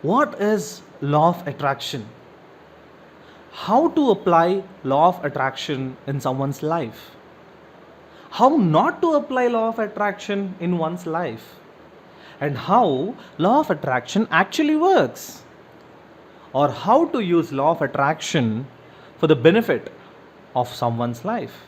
What is law of attraction? How to apply law of attraction in someone's life? How not to apply law of attraction in one's life? And how law of attraction actually works? Or how to use law of attraction for the benefit of someone's life?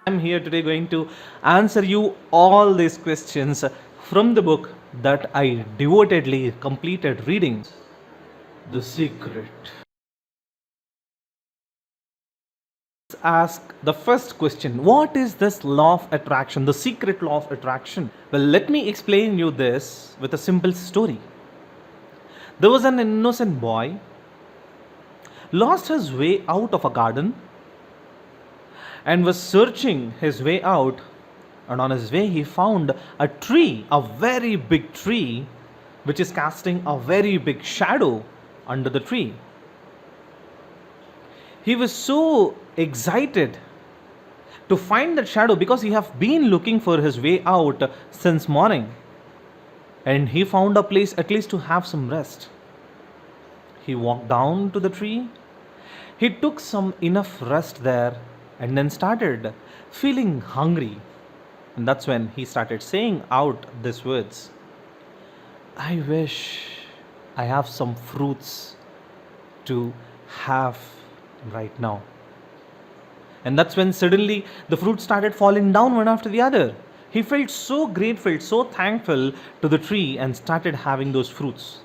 I'm here today going to answer you all these questions from the book that I devotedly completed reading, The Secret. Let's ask the first question. What is this law of attraction, the secret law of attraction? Well, let me explain you this with a simple story. There was an innocent boy, lost his way out of a garden and was searching his way out, and on his way he found a tree, a very big tree, which is casting a very big shadow under the tree. He was so excited to find that shadow because he have been looking for his way out since morning, and he found a place at least to have some rest. He walked down to the tree, he took some enough rest there, and then started feeling hungry. And that's when he started saying out these words, I wish I have some fruits to have right now. And that's when suddenly the fruits started falling down one after the other. He felt so grateful, so thankful to the tree and started having those fruits.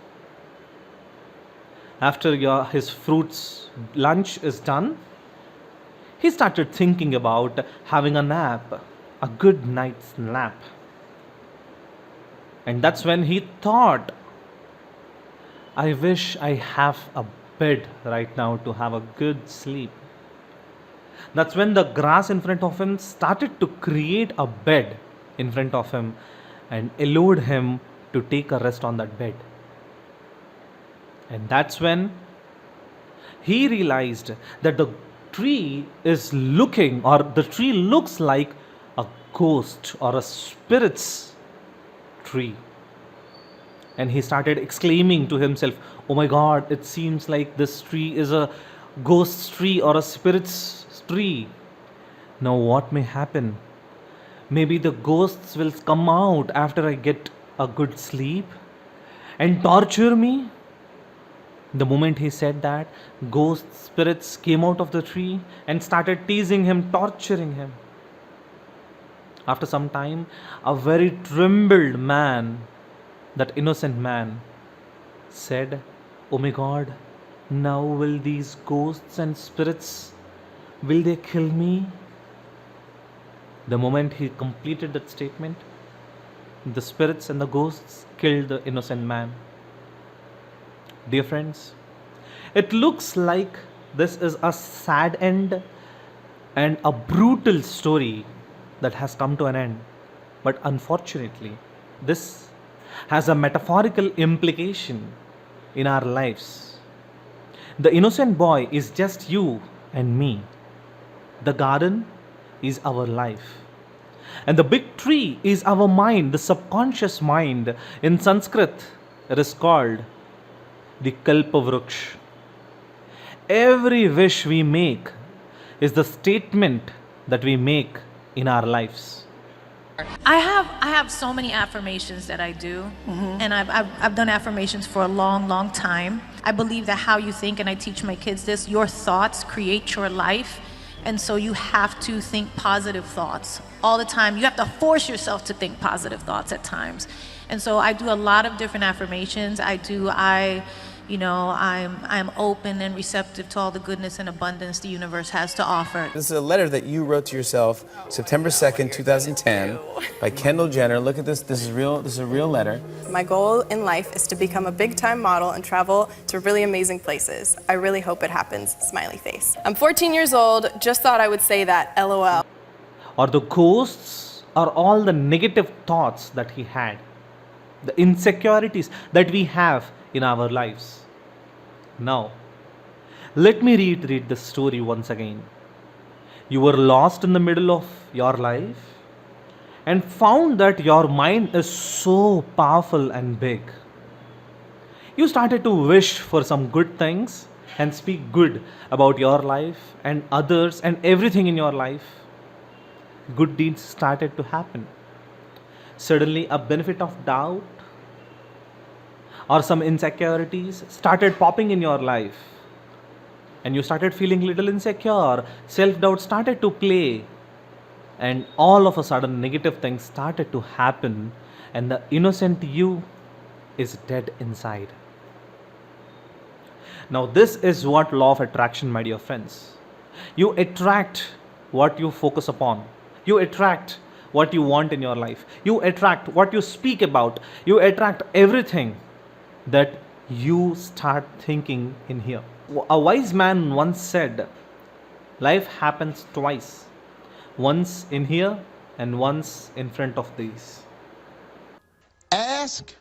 After his fruits lunch is done, he started thinking about having a nap, a good night's nap. And that's when he thought, I wish I have a bed right now to have a good sleep. That's when the grass in front of him started to create a bed in front of him and allowed him to take a rest on that bed. And that's when he realized that the tree is looking, or the tree looks like a ghost or a spirit's tree. And he started exclaiming to himself, oh my god, it seems like this tree is a ghost's tree or a spirit's tree. Now what may happen? Maybe the ghosts will come out after I get a good sleep and torture me. The moment he said that, ghost spirits came out of the tree and started teasing him, torturing him. After some time, a very trembled man, that innocent man, said, oh my god, now will these ghosts and spirits, will they kill me? The moment he completed that statement, the spirits and the ghosts killed the innocent man. Dear friends, it looks like this is a sad end and a brutal story that has come to an end. But unfortunately, this has a metaphorical implication in our lives. The innocent boy is just you and me. The garden is our life. And the big tree is our mind, the subconscious mind. In Sanskrit, it is called the Kalpavruksha. Every wish we make is the statement that we make in our lives. I have so many affirmations that I do, and I've done affirmations for a long time. I believe that how you think, and I teach my kids this, your thoughts create your life, and so you have to think positive thoughts all the time. You have to force yourself to think positive thoughts at times. And so I do a lot of different affirmations. I'm open and receptive to all the goodness and abundance the universe has to offer. This is a letter that you wrote to yourself September 2nd, 2010 by Kendall Jenner. Look at this. This is real. This is a real letter. My goal in life is to become a big-time model and travel to really amazing places. I really hope it happens. Smiley face. I'm 14 years old. Just thought I would say that. LOL. Or the ghosts are all the negative thoughts that he had. the insecurities that we have in our lives. Now, let me reiterate the story once again. You were lost in the middle of your life and found that your mind is so powerful and big. You started to wish for some good things and speak good about your life and others and everything in your life. Good deeds started to happen. Suddenly, a benefit of doubt or some insecurities started popping in your life, and you started feeling little insecure. Self doubt started to play, and all of a sudden, negative things started to happen, and the innocent you is dead inside. Now, this is what law of attraction, my dear friends. You attract what you focus upon. You attract what you want in your life. You attract what you speak about. You attract everything that you start thinking in here. A wise man once said, life happens twice, once in here and once in front of these. Ask,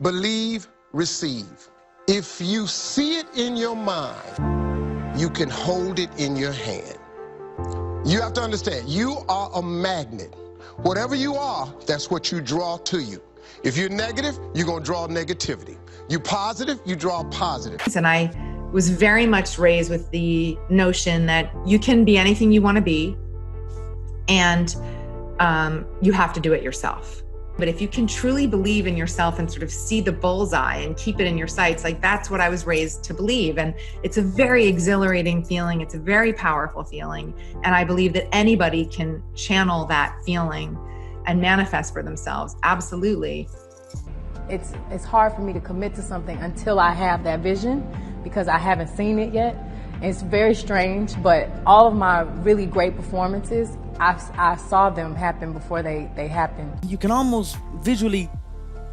believe, receive. If you see it in your mind, you can hold it in your hand. You have to understand, you are a magnet. Whatever you are, that's what you draw to you. If you're negative, you're going to draw negativity. You positive, you draw positive. And I was very much raised with the notion that you can be anything you want to be, and you have to do it yourself. But if you can truly believe in yourself and sort of see the bullseye and keep it in your sights, like that's what I was raised to believe. And it's a very exhilarating feeling. It's a very powerful feeling. And I believe that anybody can channel that feeling and manifest for themselves. Absolutely. It's hard for me to commit to something until I have that vision, because I haven't seen it yet. It's very strange, but all of my really great performances, I saw them happen before they happened. You can almost visually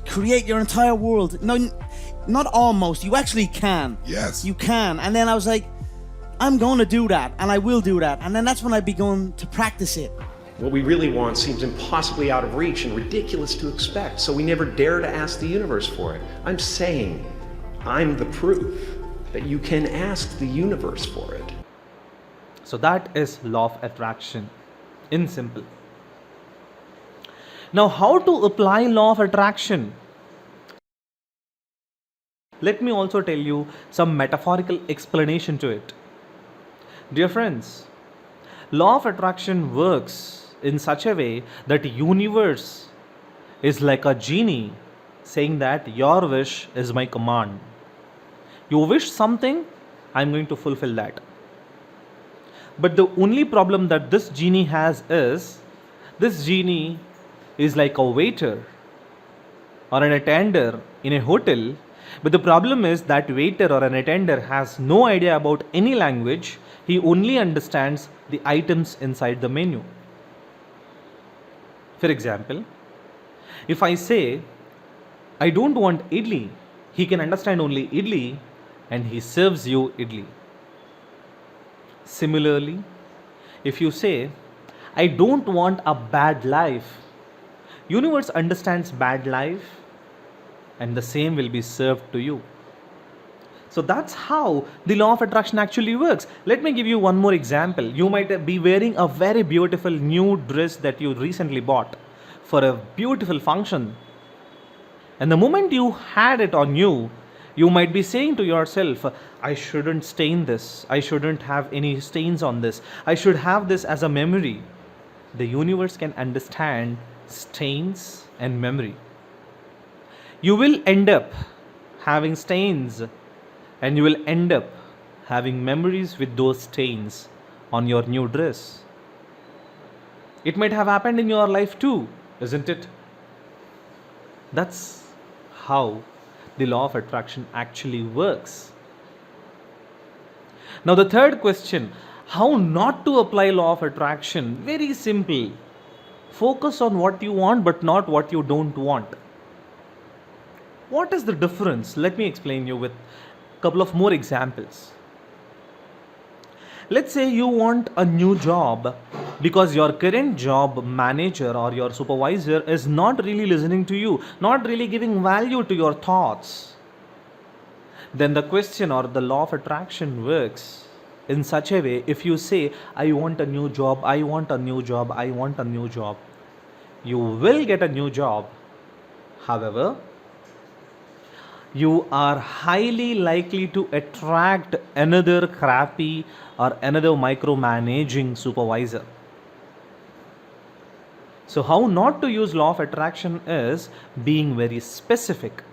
create your entire world. No, not almost, you actually can. Yes. You can. And then I was like, I'm going to do that, and I will do that. And then that's when I began to practice it. What we really want seems impossibly out of reach and ridiculous to expect, so we never dare to ask the universe for it. I'm saying, I'm the proof that you can ask the universe for it. So that is law of attraction in simple. Now, how to apply law of attraction? Let me also tell you some metaphorical explanation to it. Dear friends, law of attraction works in such a way that the universe is like a genie saying that your wish is my command. You wish something, I'm going to fulfill that. But the only problem that this genie has is, this genie is like a waiter or an attender in a hotel. But the problem is that waiter or an attender has no idea about any language. He only understands the items inside the menu. For example, if I say, I don't want idli, he can understand only idli and he serves you idli. Similarly, if you say, I don't want a bad life, universe understands bad life and the same will be served to you. So that's how the law of attraction actually works. Let me give you one more example. You might be wearing a very beautiful new dress that you recently bought for a beautiful function. And the moment you had it on you, you might be saying to yourself, I shouldn't stain this. I shouldn't have any stains on this. I should have this as a memory. The universe can understand stains and memory. You will end up having stains and you will end up having memories with those stains on your new dress. It might have happened in your life too, isn't it? That's how the law of attraction actually works. Now the third question, how not to apply law of attraction? Very simple. Focus on what you want but not what you don't want. What is the difference? Let me explain you with a couple of more examples. Let's say you want a new job Because your current job manager or your supervisor is not really listening to you, not really giving value to your thoughts, then the question or the law of attraction works in such a way. If you say, I want a new job, I want a new job, I want a new job, you will get a new job. However, you are highly likely to attract another crappy or another micromanaging supervisor. So how not to use law of attraction is being very specific.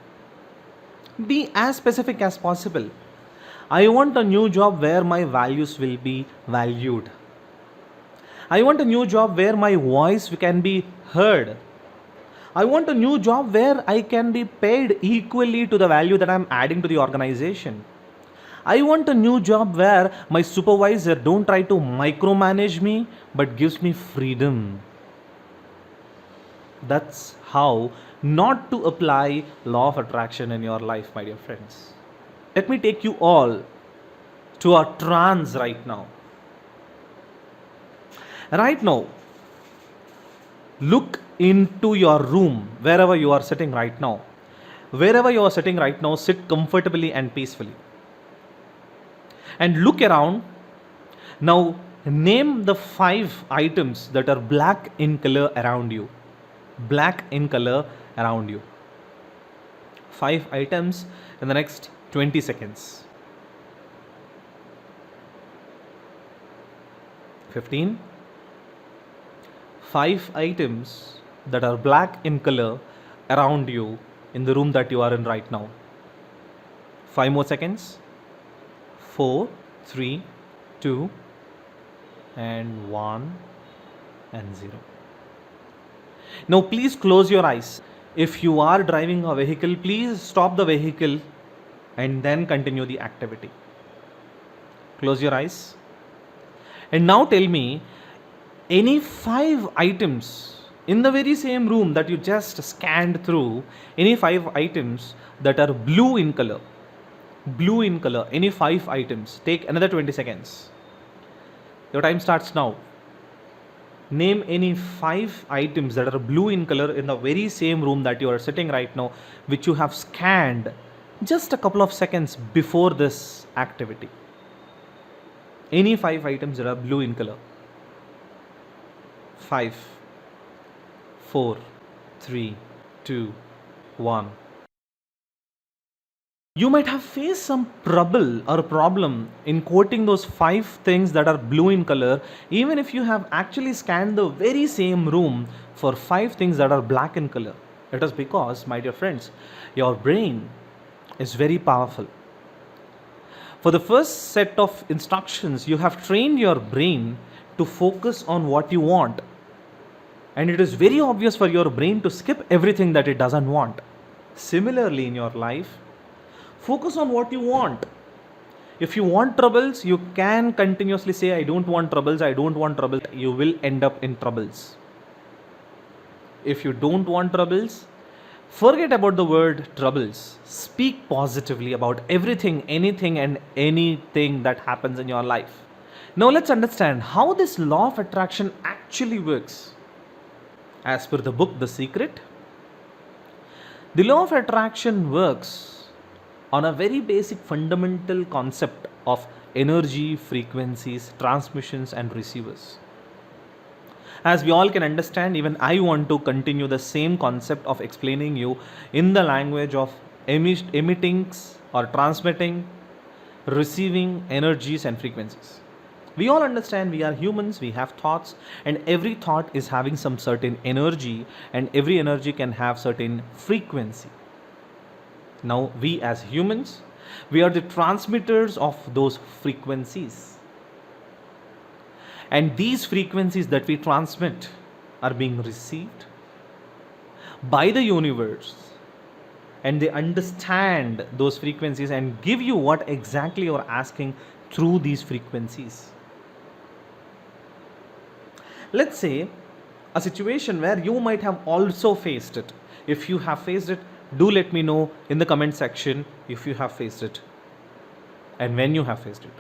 Be as specific as possible. I want a new job where my values will be valued. I want a new job where my voice can be heard. I want a new job where I can be paid equally to the value that I'm adding to the organization. I want a new job where my supervisor don't try to micromanage me but gives me freedom. That's how not to apply law of attraction in your life, my dear friends. Let me take you all to a trance right now. Right now, look into your room, wherever you are sitting right now. Wherever you are sitting right now, sit comfortably and peacefully. And look around. Now, name the 5 items that are black in color around you. Black in color around you. 5 items in the next 20 seconds. 15. 5 items that are black in color around you in the room that you are in right now. 5 more seconds. 4, 3, 2, and 1, and 0. Now please close your eyes. If you are driving a vehicle, please stop the vehicle and then continue the activity. Close your eyes. And now tell me any 5 items in the very same room that you just scanned through, any 5 items that are blue in color. Blue in color, any 5 items. Take another 20 seconds. Your time starts now. Name any 5 items that are blue in color in the very same room that you are sitting right now, which you have scanned just a couple of seconds before this activity. Any 5 items that are blue in color. 5, 4, 3, 2, 1. You might have faced some trouble or problem in quoting those 5 things that are blue in color, even if you have actually scanned the very same room for 5 things that are black in color. It is because, my dear friends, your brain is very powerful. For the first set of instructions, you have trained your brain to focus on what you want. And it is very obvious for your brain to skip everything that it doesn't want. Similarly, in your life, focus on what you want. If you want troubles, you can continuously say, I don't want troubles, I don't want troubles. You will end up in troubles. If you don't want troubles, forget about the word troubles. Speak positively about everything, anything and anything that happens in your life. Now let's understand how this law of attraction actually works. As per the book, The Secret, the law of attraction works on a very basic fundamental concept of energy, frequencies, transmissions and receivers. As we all can understand, even I want to continue the same concept of explaining you in the language of emitting or transmitting, receiving energies and frequencies. We all understand we are humans, we have thoughts, and every thought is having some certain energy, and every energy can have certain frequency. Now, we as humans, we are the transmitters of those frequencies. And these frequencies that we transmit are being received by the universe. And they understand those frequencies and give you what exactly you're asking through these frequencies. Let's say a situation where you might have also faced it. If you have faced it, do let me know in the comment section if you have faced it and when you have faced it.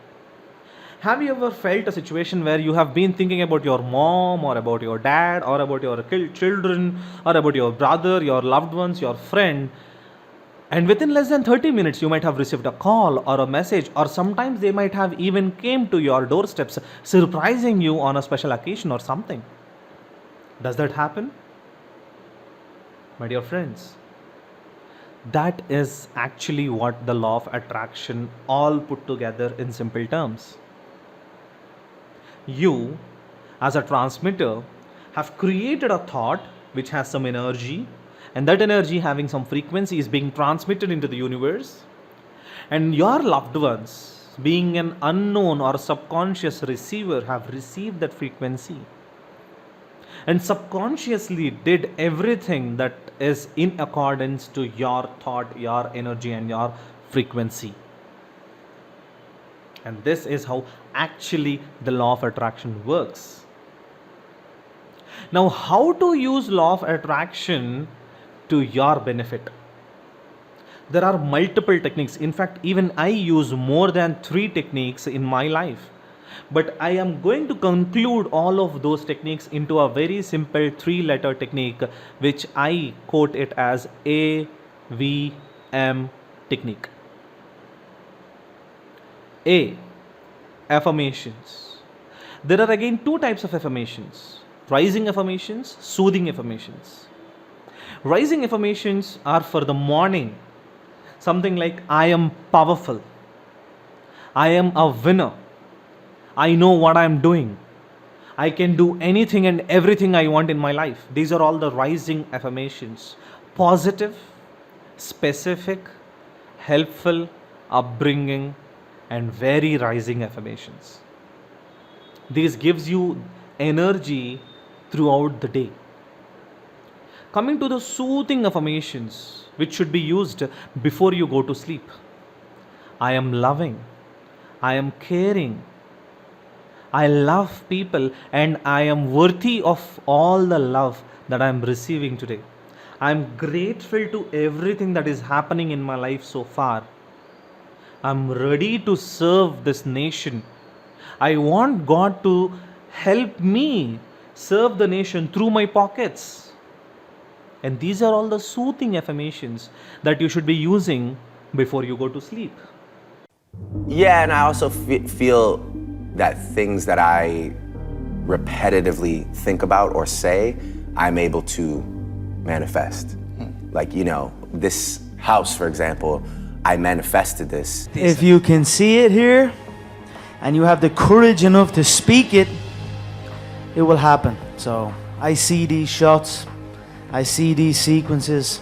Have you ever felt a situation where you have been thinking about your mom or about your dad or about your children or about your brother, your loved ones, your friend, and within less than 30 minutes you might have received a call or a message, or sometimes they might have even came to your doorsteps surprising you on a special occasion or something? Does that happen? My dear friends, that is actually what the law of attraction all put together in simple terms. You, as a transmitter, have created a thought which has some energy, and that energy having some frequency is being transmitted into the universe, and your loved ones, being an unknown or subconscious receiver, have received that frequency and subconsciously did everything that is in accordance to your thought, your energy, and your frequency. And this is how actually the law of attraction works. Now, how to use law of attraction to your benefit? There are multiple techniques. In fact, even I use more than 3 techniques in my life. But I am going to conclude all of those techniques into a very simple 3-letter technique, which I quote it as AVM Technique. A. Affirmations. There are again 2 types of affirmations: rising affirmations, soothing affirmations. Rising affirmations are for the morning. Something like, I am powerful, I am a winner, I know what I am doing, I can do anything and everything I want in my life. These are all the rising affirmations. Positive, specific, helpful, upbringing, and very rising affirmations. This gives you energy throughout the day. Coming to the soothing affirmations, which should be used before you go to sleep. I am loving, I am caring, I love people, and I am worthy of all the love that I am receiving today. I am grateful to everything that is happening in my life so far. I am ready to serve this nation. I want God to help me serve the nation through my pockets. And these are all the soothing affirmations that you should be using before you go to sleep. Yeah, and I also feel that things that I repetitively think about or say, I'm able to manifest. Like, you know, this house, for example, I manifested this. If you can see it here, and you have the courage enough to speak it, it will happen. So I see these shots, I see these sequences,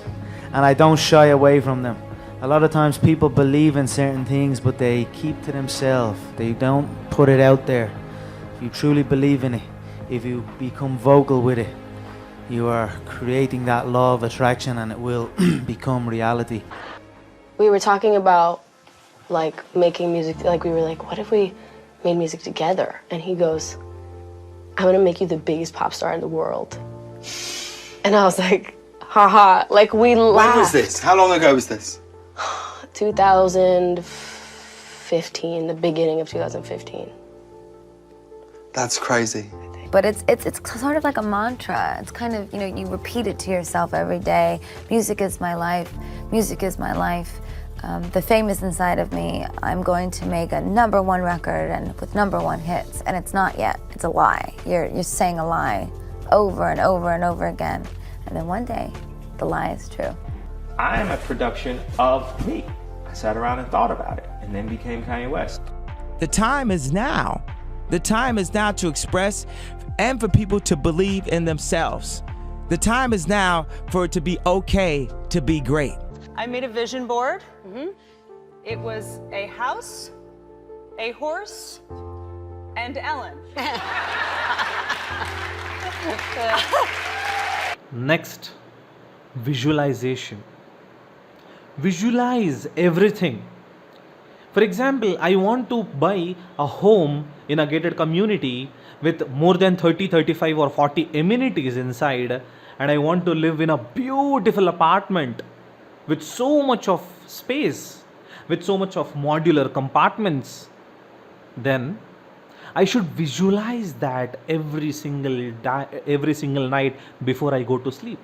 and I don't shy away from them. A lot of times people believe in certain things, but they keep to themselves. They don't put it out there. If you truly believe in it, if you become vocal with it, you are creating that law of attraction, and it will become reality. We were talking about like making music, like we were like, what if we made music together? And he goes, I'm gonna make you the biggest pop star in the world. And I was like, haha, like we laughed. When was this? How long ago was this? 2015, the beginning of 2015. That's crazy. But it's sort of like a mantra. It's kind of, you know, you repeat it to yourself every day. Music is my life. Music is my life. The fame is inside of me. I'm going to make a #1 record and with #1 hits. And it's not yet. It's a lie. You're saying a lie over and over and over again. And then one day, the lie is true. I am a production of me. I sat around and thought about it and then became Kanye West. The time is now. The time is now to express and for people to believe in themselves. The time is now for it to be okay to be great. I made a vision board. It was a house, a horse, and Ellen. Next, visualization. Visualize everything. For example, I want to buy a home in a gated community with more than 30, 35 or 40 amenities inside, and I want to live in a beautiful apartment with so much of space, with so much of modular compartments. Then I should visualize that every single night before I go to sleep.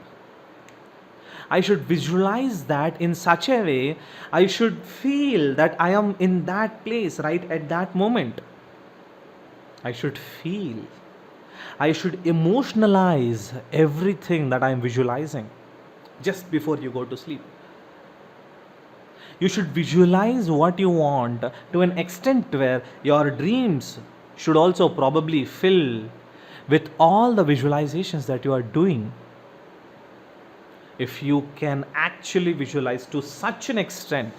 I should visualize that in such a way, I should feel that I am in that place right at that moment. I should feel. I should emotionalize everything that I am visualizing just before you go to sleep. You should visualize what you want to an extent where your dreams should also probably fill with all the visualizations that you are doing. If you can actually visualize to such an extent,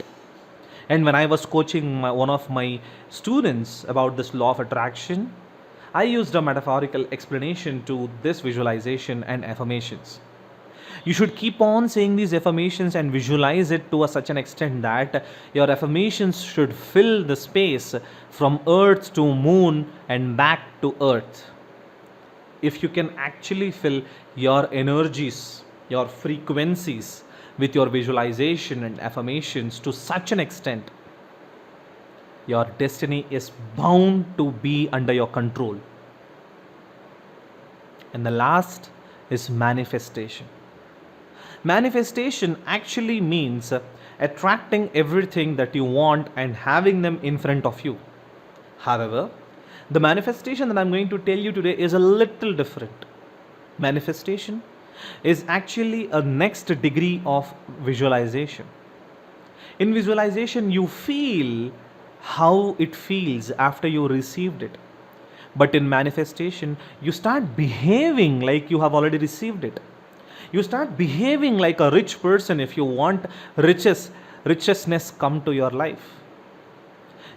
and when I was coaching one of my students about this law of attraction, I used a metaphorical explanation to this visualization and affirmations. You should keep on saying these affirmations and visualize it to such an extent that your affirmations should fill the space from earth to moon and back to earth. If you can actually fill your energies, your frequencies with your visualization and affirmations to such an extent, your destiny is bound to be under your control. And the last is manifestation. Manifestation actually means attracting everything that you want and having them in front of you. However, the manifestation that I'm going to tell you today is a little different. Manifestation is actually a next degree of visualization. In visualization, you feel how it feels after you received it. But in manifestation, you start behaving like you have already received it. You start behaving like a rich person if you want richness come to your life.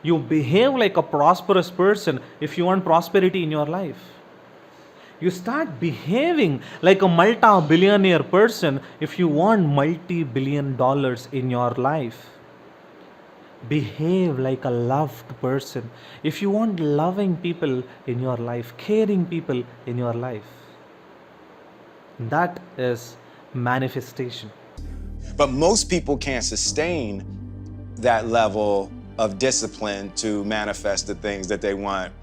You behave like a prosperous person if you want prosperity in your life. You start behaving like a multi-billionaire person if you want multi-billion dollars in your life. Behave like a loved person if you want loving people in your life, caring people in your life. That is manifestation. But most people can't sustain that level of discipline to manifest the things that they want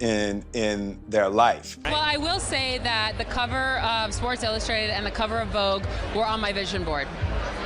in their life. Well, I will say that the cover of Sports Illustrated and the cover of Vogue were on my vision board.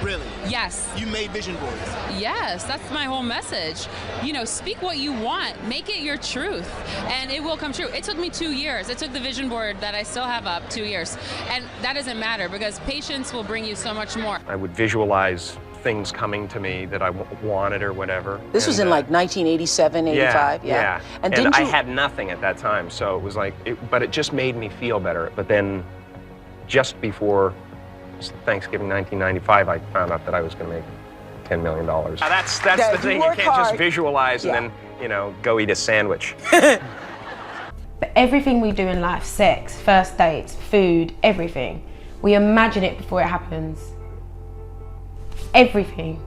Really? Yes. You made vision boards? Yes, that's my whole message. You know, speak what you want, make it your truth, and it will come true. It took me 2 years. It took the vision board that I still have up 2 years. And that doesn't matter because patience will bring you so much more. I would visualize things coming to me that I wanted or whatever. This was in like 1987, 85, yeah. And I had nothing at that time, so it was like, but it just made me feel better. But then just before Thanksgiving 1995, I found out that I was going to make $10 million. That's the thing. You can't just visualize and then, you know, go eat a sandwich. But everything we do in life, sex, first dates, food, everything, we imagine it before it happens. Everything.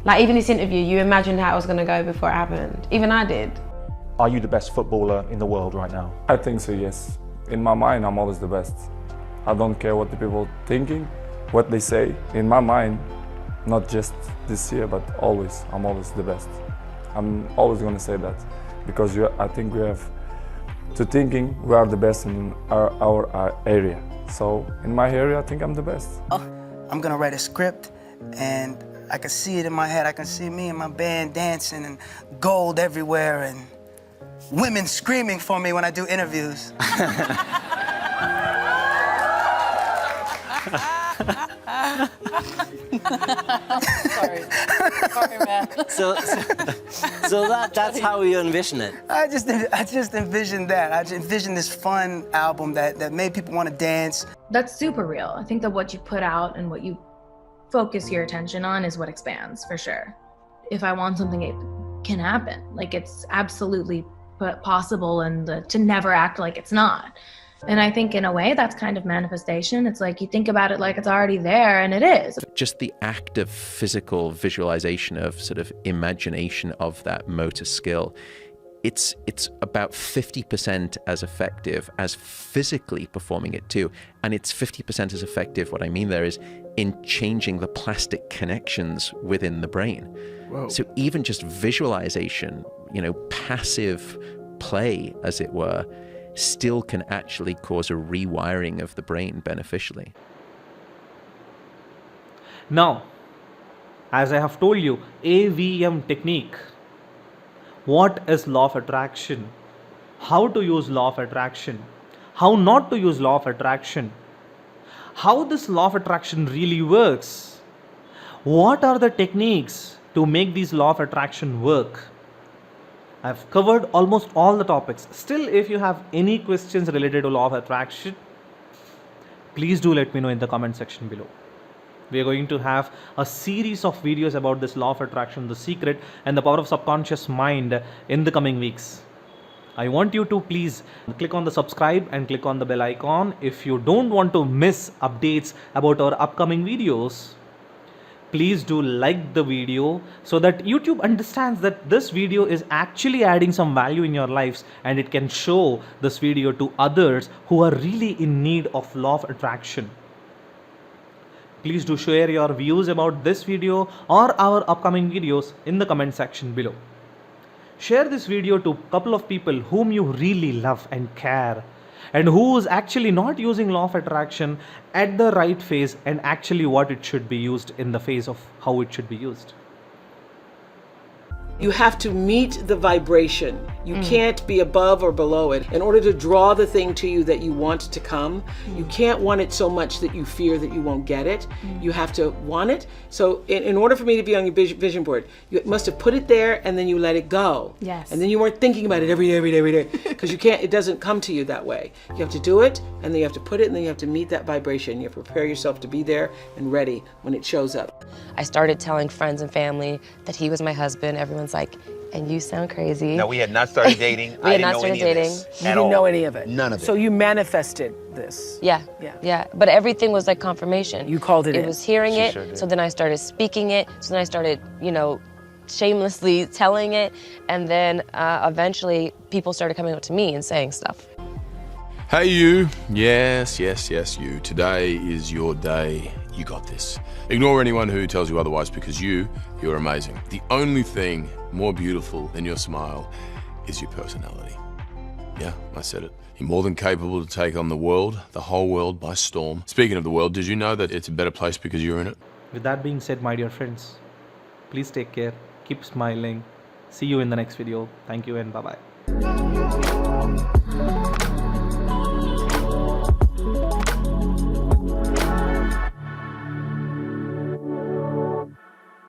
Like even this interview, you imagined how it was going to go before it happened. Even I did. Are you the best footballer in the world right now? I think so, yes. In my mind, I'm always the best. I don't care what the people are thinking, what they say. In my mind, not just this year, but always, I'm always the best. I'm always going to say that because I think we have to thinking we are the best in our area. So in my area, I think I'm the best. I'm going to write a script and I can see it in my head. I can see me and my band dancing and gold everywhere and women screaming for me when I do interviews. Sorry, man. So that's how you envision it. I just envisioned that. I just envisioned this fun album that made people want to dance. That's super real. I think that what you put out and what you focus your attention on is what expands, for sure. If I want something, it can happen. Like, it's absolutely possible, and to never act like it's not. And I think in a way that's kind of manifestation. It's like you think about it like it's already there, and it is. Just the act of physical visualization, of sort of imagination of that motor skill, it's about 50% as effective as physically performing it too. And it's 50% as effective, what I mean there is, in changing the plastic connections within the brain. Whoa. So even just visualization, you know, passive play, as it were, still can actually cause a rewiring of the brain beneficially. Now, as I have told you, AVM technique. What is law of attraction? How to use law of attraction? How not to use law of attraction? How this law of attraction really works? What are the techniques to make these law of attraction work? I've covered almost all the topics. Still, if you have any questions related to law of attraction, please do let me know in the comment section below. We are going to have a series of videos about this law of attraction, the secret, and the power of subconscious mind in the coming weeks. I want you to please click on the subscribe and click on the bell icon if you don't want to miss updates about our upcoming videos. Please do like the video so that YouTube understands that this video is actually adding some value in your lives, and it can show this video to others who are really in need of law of attraction. Please do share your views about this video or our upcoming videos in the comment section below. Share this video to a couple of people whom you really love and care, and who is actually not using law of attraction at the right phase and actually what it should be used in the phase of how it should be used. You have to meet the vibration. You can't be above or below it. In order to draw the thing to you that you want to come, you can't want it so much that you fear that you won't get it. You have to want it. So in order for me to be on your vision board, you must have put it there and then you let it go. Yes. And then you weren't thinking about it every day. Because you can't, it doesn't come to you that way. You have to do it, and then you have to put it, and then you have to meet that vibration. You have to prepare yourself to be there and ready when it shows up. I started telling friends and family that he was my husband. Everyone's like, and you sound crazy. No, we had not started dating. We had not started dating. You didn't know any of it. None of it. So you manifested this. Yeah. But everything was like confirmation. You called it in. It was hearing it, sure did. so then I started speaking it, so then I started, shamelessly telling it, and then eventually people started coming up to me and saying stuff. Hey you, yes you. Today is your day. You got this. Ignore anyone who tells you otherwise, because you're amazing. The only thing more beautiful than your smile is your personality. Yeah, I said it. You're more than capable to take on the world, the whole world, by storm. Speaking of the world, did you know that it's a better place because you're in it? With that being said, my dear friends, please take care, keep smiling. See you in the next video. Thank you and bye-bye.